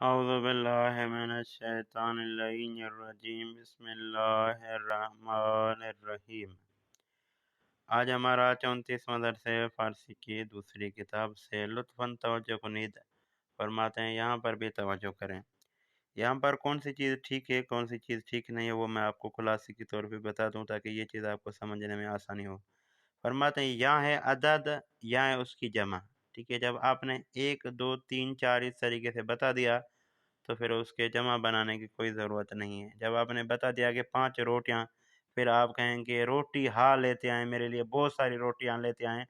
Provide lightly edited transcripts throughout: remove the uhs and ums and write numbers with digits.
اعوذ باللہ من الشیطان اللعین الرجیم بسم اللہ الرحمن الرحیم۔ آج ہمارا 34واں درس ہے فارسی کی دوسری کتاب سے۔ لطفاً توجہ کنید فرماتے ہیں، یہاں پر بھی توجہ کریں۔ یہاں پر کون سی چیز ٹھیک ہے کون سی چیز ٹھیک نہیں ہے وہ میں آپ کو خلاصے کے طور پہ بتا دوں تاکہ یہ چیز آپ کو سمجھنے میں آسانی ہو۔ فرماتے ہیں یہاں ہے عدد، یہاں ہے اس کی جمع۔ ٹھیک ہے، جب آپ نے 1 2 3 4 اس طریقے سے بتا دیا تو پھر اس کے جمع بنانے کی کوئی ضرورت نہیں ہے۔ جب آپ نے بتا دیا کہ 5 روٹیاں، پھر آپ کہیں کہ روٹی ہاں لیتے آئیں، میرے لیے بہت ساری روٹیاں لیتے آئیں،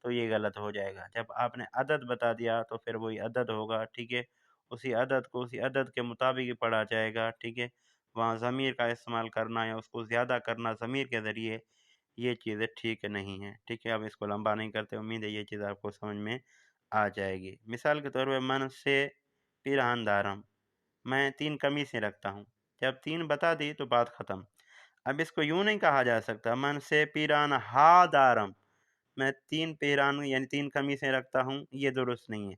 تو یہ غلط ہو جائے گا۔ جب آپ نے عدد بتا دیا تو پھر وہی عدد ہوگا۔ ٹھیک ہے، اسی عدد کو اسی عدد کے مطابق ہی پڑھا جائے گا۔ ٹھیک ہے، وہاں ضمیر کا استعمال کرنا یا اس کو زیادہ کرنا ضمیر کے ذریعے، یہ چیزیں ٹھیک نہیں ہیں۔ ٹھیک ہے، اب اس کو لمبا نہیں کرتے، امید ہے یہ چیز آپ کو سمجھ میں آ جائے گی۔ مثال کے طور پہ من سے پیرہن دارم، میں 3 قمیصیں رکھتا ہوں۔ جب 3 بتا دی تو بات ختم۔ اب اس کو یوں نہیں کہا جا سکتا من سے پیران ہا دارم، میں 3 پیران یعنی 3 قمیصیں رکھتا ہوں، یہ درست نہیں ہے۔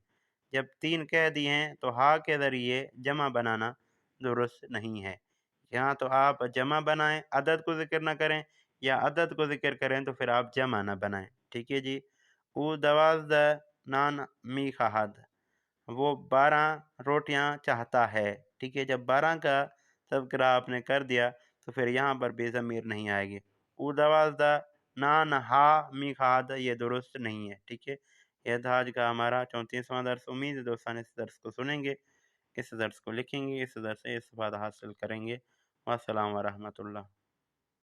جب 3 کہہ دی ہیں تو ہا کے ذریعے جمع بنانا درست نہیں ہے۔ یہاں تو آپ جمع بنائیں، عدد کو ذکر نہ کریں، یا عدد کو ذکر کریں تو پھر آپ جمع نہ بنائیں۔ ٹھیک ہے جی۔ او 12 نان می خواہد، وہ 12 روٹیاں چاہتا ہے۔ ٹھیک ہے، جب 12 کا تذکرہ آپ نے کر دیا تو پھر یہاں پر بھی ضمیر نہیں آئے گی۔ او 12 نان ہا می خواہد، یہ درست نہیں ہے۔ ٹھیک ہے، یہ تھا آج کا ہمارا 34واں درس۔ امید ہے دوستان اس درس کو سنیں گے، اس درس کو لکھیں گے، اس درس سے استفادہ حاصل کریں گے۔ والسلام ورحمۃ اللہ۔